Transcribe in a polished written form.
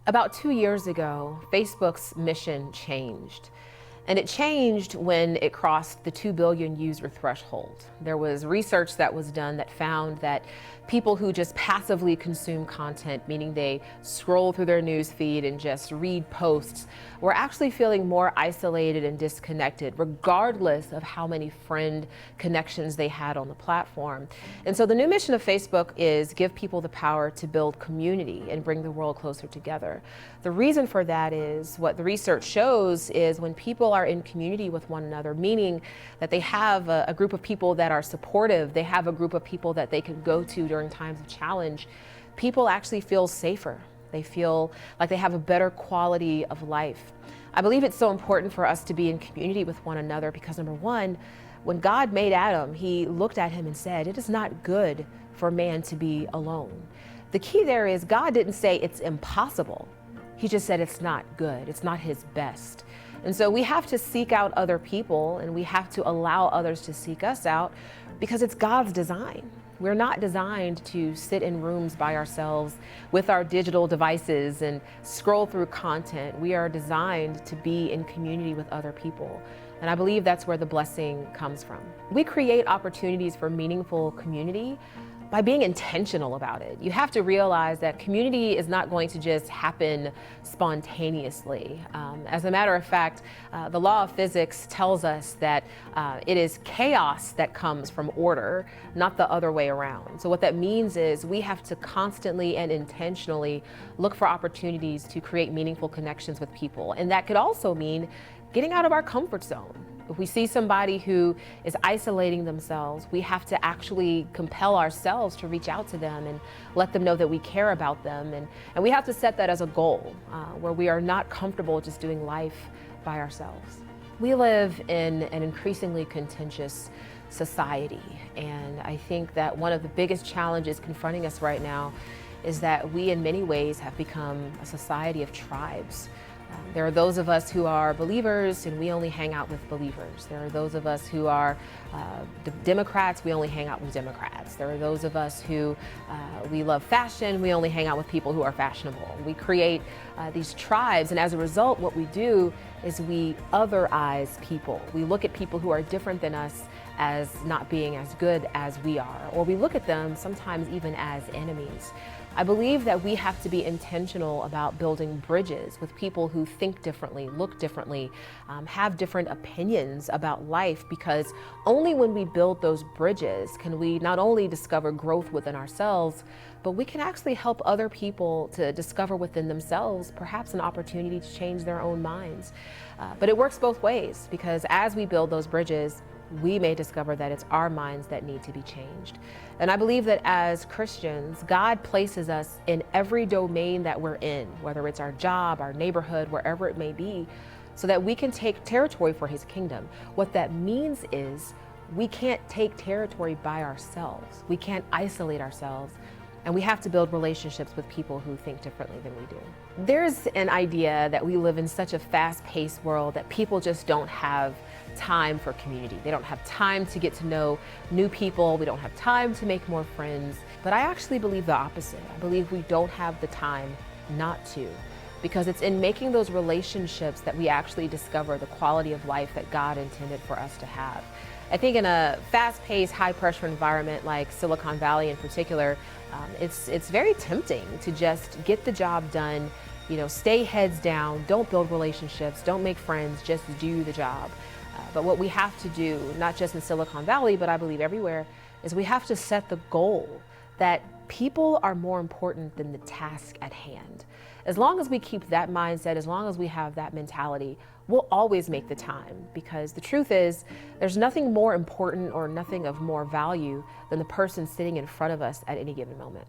About 2 years ago, Facebook's mission changed. And it changed when it crossed the 2 billion user threshold. There was research that was done that found that people who just passively consume content, meaning they scroll through their news feed and just read posts, were actually feeling more isolated and disconnected, regardless of how many friend connections they had on the platform. And so the new mission of Facebook is give people the power to build community and bring the world closer together. The reason for that is what the research shows is when people are in community with one another, meaning that they have a group of people that are supportive, they have a group of people that they can go to during times of challenge, people actually feel safer. They feel like they have a better quality of life. I believe it's so important for us to be in community with one another because, number one, when God made Adam, he looked at him and said, "It is not good for man to be alone." The key there is God didn't say it's impossible. He just said it's not good. It's not his best. And so we have to seek out other people and we have to allow others to seek us out because it's God's design. We're not designed to sit in rooms by ourselves with our digital devices and scroll through content. We are designed to be in community with other people. And I believe that's where the blessing comes from. We create opportunities for meaningful community by being intentional about it. You have to realize that community is not going to just happen spontaneously. As a matter of fact, the law of physics tells us that it is chaos that comes from order, not the other way around. So what that means is we have to constantly and intentionally look for opportunities to create meaningful connections with people. And that could also mean getting out of our comfort zone. If we see somebody who is isolating themselves, we have to actually compel ourselves to reach out to them and let them know that we care about them. And we have to set that as a goal where we are not comfortable just doing life by ourselves. We live in an increasingly contentious society, and I think that one of the biggest challenges confronting us right now is that we in many ways have become a society of tribes. There are those of us who are believers and we only hang out with believers. There are those of us who are Democrats, we only hang out with Democrats. There are those of us who we love fashion, we only hang out with people who are fashionable. We create these tribes, and as a result what we do is we otherize people. We look at people who are different than us as not being as good as we are, or we look at them sometimes even as enemies. I believe that we have to be intentional about building bridges with people who think differently, look differently, have different opinions about life, because only when we build those bridges can we not only discover growth within ourselves, but we can actually help other people to discover within themselves perhaps an opportunity to change their own minds. But it works both ways, because as we build those bridges, we may discover that it's our minds that need to be changed. And I believe that as Christians, God places us in every domain that we're in, whether it's our job, our neighborhood, wherever it may be, so that we can take territory for his kingdom. What that means is we can't take territory by ourselves. We can't isolate ourselves. And we have to build relationships with people who think differently than we do. There's an idea that we live in such a fast-paced world that people just don't have time for community. They don't have time to get to know new people. We don't have time to make more friends. But I actually believe the opposite. I believe we don't have the time not to, because it's in making those relationships that we actually discover the quality of life that God intended for us to have. I think in a fast-paced, high-pressure environment like Silicon Valley in particular, it's very tempting to just get the job done, stay heads down, don't build relationships, don't make friends, just do the job. But what we have to do, not just in Silicon Valley, but I believe everywhere, is we have to set the goal that people are more important than the task at hand. As long as we keep that mindset, as long as we have that mentality, we'll always make the time, because the truth is there's nothing more important or nothing of more value than the person sitting in front of us at any given moment.